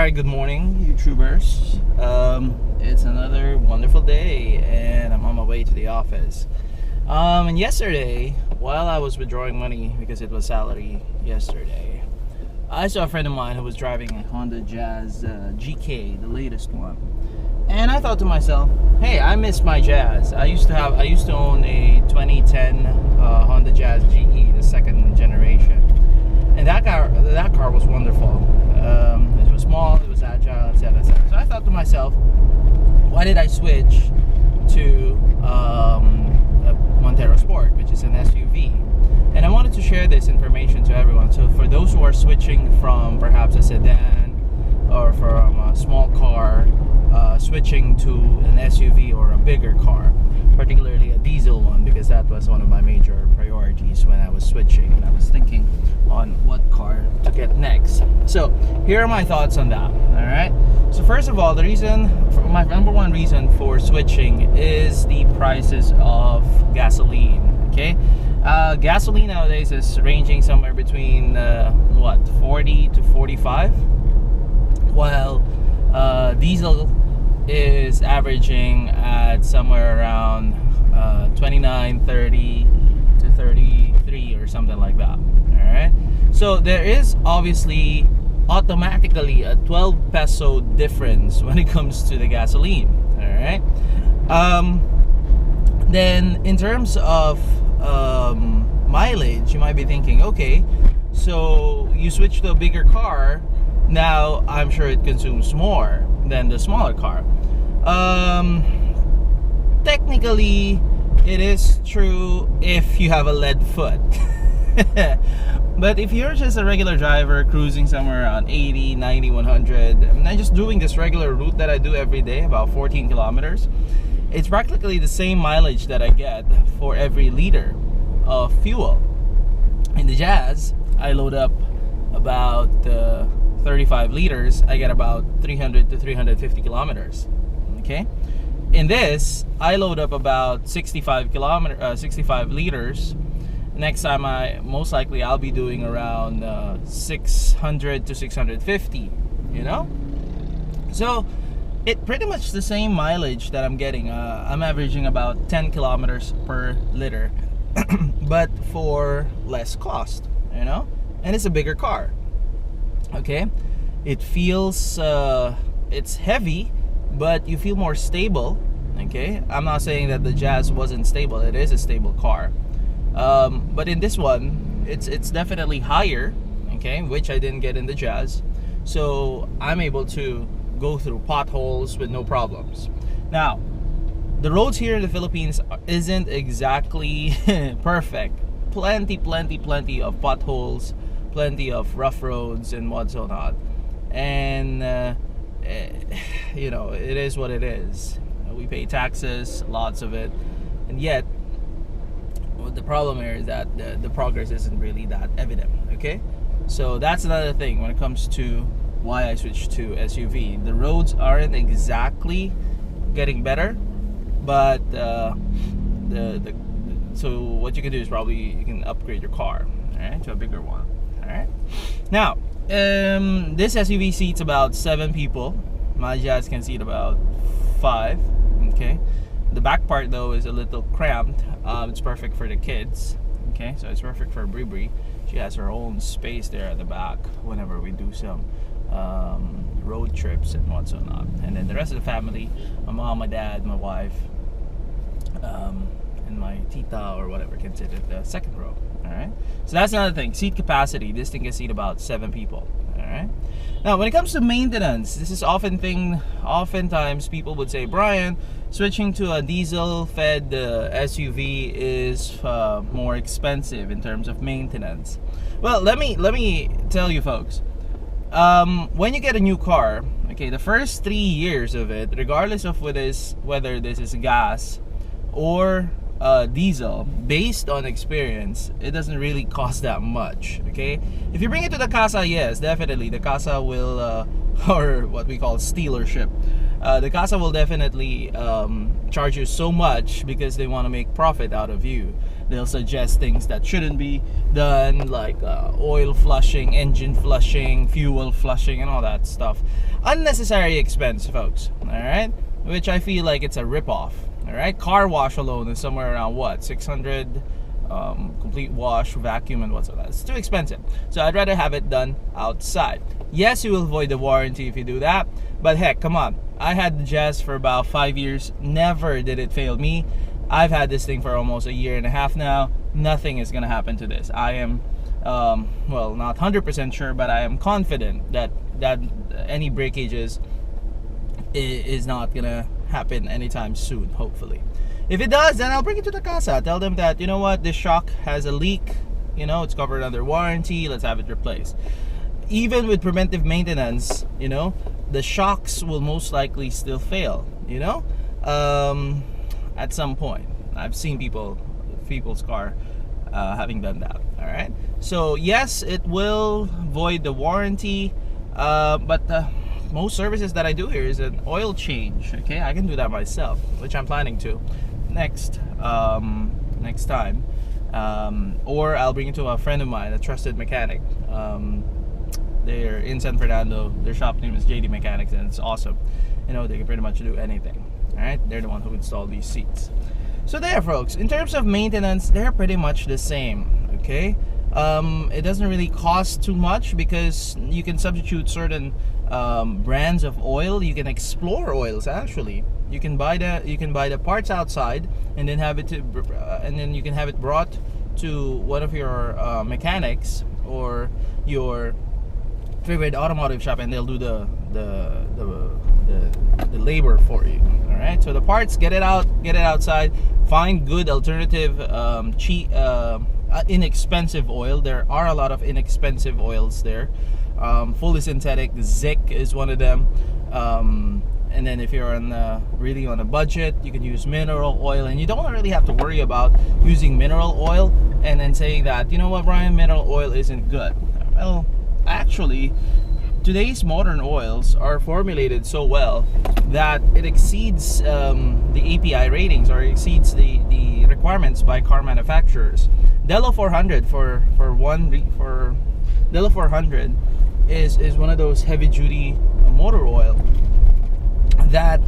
Alright, good morning, YouTubers. It's another wonderful day, and I'm on my way to the office. And yesterday, while I was withdrawing money because it was salary yesterday, I saw a friend of mine who was driving a Honda Jazz GK, the latest one. And I thought to myself, hey, I miss my Jazz. I used to own a 2010 Honda Jazz GE, the second generation. And that car was wonderful. It was small, it was agile, etc., etc. So I thought to myself, why did I switch to a Montero Sport, which is an SUV? And I wanted to share this information to everyone. So for those who are switching from perhaps a sedan or from a small car, switching to an SUV or a bigger car, particularly a diesel one, because that was one of my major priorities when I was switching and I was thinking on what car to get next. So here are my thoughts on that. All right, so first of all, my number one reason for switching is the prices of gasoline. Okay, gasoline nowadays is ranging somewhere between 40 to 45, while diesel is averaging at somewhere around 29, 30 to 33 or something like that. Alright, so there is obviously automatically a 12 peso difference when it comes to the gasoline. Alright, then in terms of mileage, you might be thinking, okay, so you switch to a bigger car, now I'm sure it consumes more than the smaller car. Technically it is true if you have a lead foot. But if you're just a regular driver cruising somewhere around 80, 90, 100, and I'm just doing this regular route that I do every day, about 14 kilometers, it's practically the same mileage that I get for every liter of fuel. In the Jazz, I load up about 35 liters, I get about 300 to 350 kilometers. Okay, in this I load up about 65 liters. Next time most likely I'll be doing around 600 to 650, you know. So it pretty much the same mileage that I'm getting. I'm averaging about 10 kilometers per liter but for less cost, you know, and it's a bigger car. Okay, it feels it's heavy, but you feel more stable. Okay, I'm not saying that the Jazz wasn't stable. It is a stable car, but in this one it's definitely higher, okay, which I didn't get in the Jazz. So I'm able to go through potholes with no problems. Now the roads here in the Philippines isn't exactly perfect. Plenty of potholes, plenty of rough roads and what's not, and you know, it is what it is. We pay taxes, lots of it, and yet the problem here is that the progress isn't really that evident. Okay, so that's another thing when it comes to why I switched to SUV. The roads aren't exactly getting better, but so what you can do is probably you can upgrade your car, all right, to a bigger one. All right, now this SUV seats about 7 people. My Jazz can seat about 5. Okay, the back part though is a little cramped. It's perfect for the kids. Okay, so it's perfect for Bri. She has her own space there at the back whenever we do some road trips and what's not. And then the rest of the family, my mom, my dad, my wife, and my tita or whatever, can sit at the second row. Alright, so that's another thing. Seat capacity, this thing can seat about 7 people. Alright, now when it comes to maintenance, this is oftentimes people would say, Brian, switching to a diesel fed SUV is more expensive in terms of maintenance. Well, let me tell you folks, when you get a new car, okay, the first 3 years of it, regardless of whether this is gas or diesel, based on experience, it doesn't really cost that much. Okay, if you bring it to the casa, yes, definitely the casa will or what we call stealership, the casa will definitely charge you so much because they want to make profit out of you. they'll suggest things that shouldn't be done, like oil flushing, engine flushing, fuel flushing, and all that stuff. Unnecessary expense, folks. All right, which I feel like it's a ripoff. All right, car wash alone is somewhere around what, 600. Complete wash, vacuum, and whatsoever. It's too expensive, so I'd rather have it done outside. Yes, you will avoid the warranty if you do that, but heck, come on. I had the Jazz for about 5 years. Never did it fail me. I've had this thing for almost a year and a half now. Nothing is gonna happen to this. I am well, not 100% sure, but I am confident that any breakages is not gonna happen anytime soon, hopefully. If it does, then I'll bring it to the casa. Tell them that, you know what, this shock has a leak, you know, it's covered under warranty, let's have it replaced. Even with preventive maintenance, you know, the shocks will most likely still fail, you know, at some point. I've seen people's car having done that. All right, so yes, it will void the warranty, but most services that I do here is an oil change. Okay, I can do that myself, which I'm planning to next time, or I'll bring it to a friend of mine, a trusted mechanic. They're in San Fernando. Their shop name is JD Mechanics, and it's awesome. You know, they can pretty much do anything. All right, they're the one who installed these seats. So there, folks, in terms of maintenance, they're pretty much the same. Okay, it doesn't really cost too much because you can substitute certain brands of oil. You can explore oils. Actually, you can buy the parts outside, and then you can have it brought to one of your mechanics or your favorite automotive shop, and they'll do the labor for you. All right, so the parts, get it outside. Find good alternative, cheap, inexpensive oil. There are a lot of inexpensive oils there. Fully synthetic, Zik is one of them. And then if you're really on a budget, you can use mineral oil, and you don't really have to worry about using mineral oil and then saying that, you know what, Brian, mineral oil isn't good. Well, actually, today's modern oils are formulated so well that it exceeds the API ratings, or exceeds the requirements by car manufacturers. Delo 400 Delo 400 is one of those heavy duty motor oil that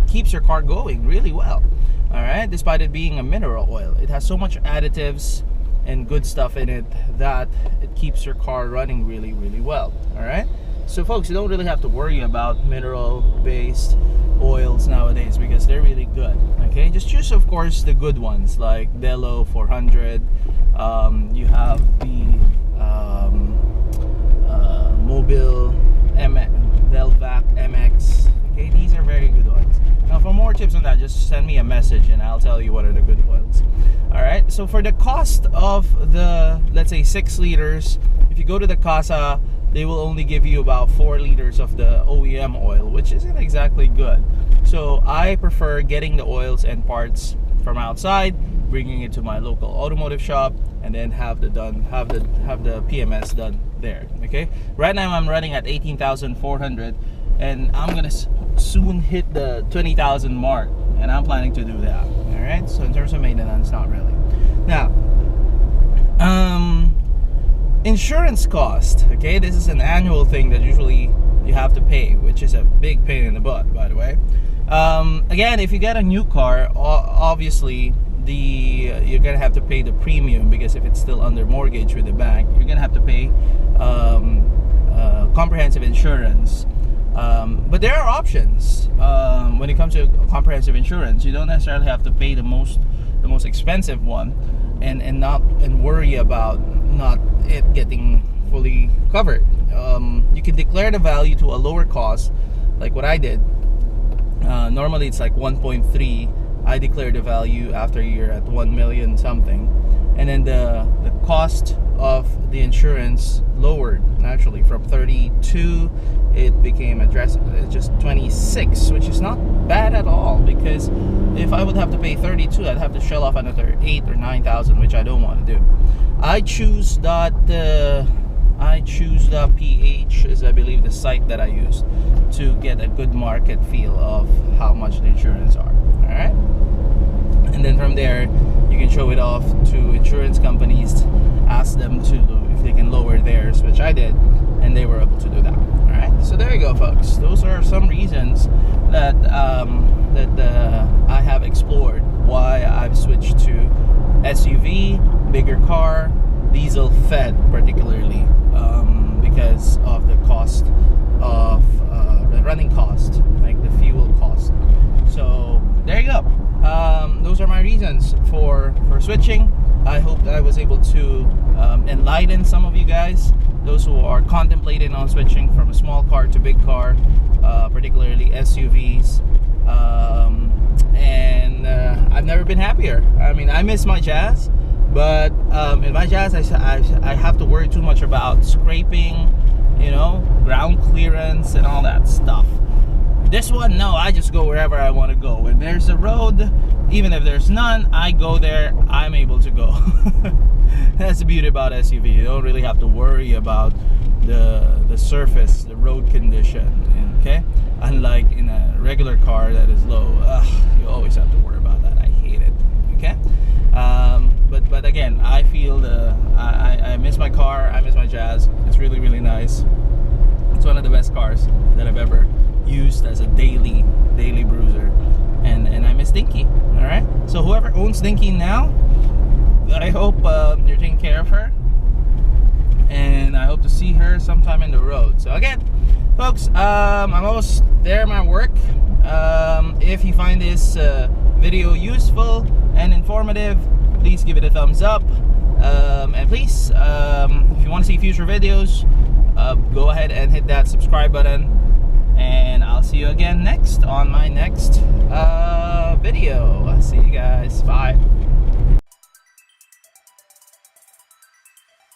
keeps your car going really well. All right, despite it being a mineral oil, it has so much additives and good stuff in it that it keeps your car running really, really well. All right, so folks, you don't really have to worry about mineral based oils nowadays because they're really good. Okay, just choose, of course, the good ones like Delo 400. You have the Mobile Delvac MX. Okay, these are very good ones. Now, for more tips on that, just send me a message and I'll tell you what are the good oils. All right, so for the cost of the, let's say, 6 liters, if you go to the casa, they will only give you about 4 liters of the OEM oil, which isn't exactly good. So I prefer getting the oils and parts from outside, bringing it to my local automotive shop, and then have the PMS done there. Okay, right now I'm running at 18,400, and I'm gonna soon hit the 20,000 mark, and I'm planning to do that. All right, so in terms of maintenance, not really. Now, insurance cost. Okay, this is an annual thing that usually you have to pay, which is a big pain in the butt, by the way. Again, if you get a new car, obviously you're gonna have to pay the premium, because if it's still under mortgage with the bank, you're gonna have to pay comprehensive insurance. But there are options when it comes to comprehensive insurance. You don't necessarily have to pay the most expensive one and worry about not it getting fully covered. You can declare the value to a lower cost, like what I did. Normally it's like 1.3. I declared the value after you're at 1 million something, and then the cost of the insurance lowered naturally from 32. It became just 26, which is not bad at all, because if I would have to pay 32, I'd have to shell off another 8 or 9,000, which I don't want to do. I choose .ph is, I believe, the site that I use to get a good market feel of how much the insurance are. All right, and then from there you can show it off to insurance companies, ask them to if they can lower theirs, which I did, and they were able to do that. All right, so there you go, folks. Those are some reasons that I have explored why I've switched to SUV, bigger car, diesel fed, particularly because of the cost of the running cost, like the fuel cost. So there you go. Those are my reasons for switching. I hope that I was able to enlighten some of you guys, those who are contemplating on switching from a small car to big car, particularly SUVs. And I've never been happier. I mean, I miss my Jazz, but in my Jazz I have to worry too much about scraping, you know, ground clearance and all that stuff. This one, no, I just go wherever I want to go. When there's a road, even if there's none, I go there, I'm able to go. That's the beauty about SUV. You don't really have to worry about the surface, the road condition, okay? Unlike in a regular car that is low, you always have to worry about that. I hate it, okay? But again, I feel I miss my car, I miss my Jazz. It's really, really nice. It's one of the best cars that I've ever used as a daily bruiser, and I miss Dinky. All right, so whoever owns Dinky now, I hope you're taking care of her, and I hope to see her sometime in the road. So again, folks, I'm almost there at my work. If you find this video useful and informative, please give it a thumbs up, and please, if you want to see future videos, go ahead and hit that subscribe button, and I'll see you again next on my next video. See you guys. Bye.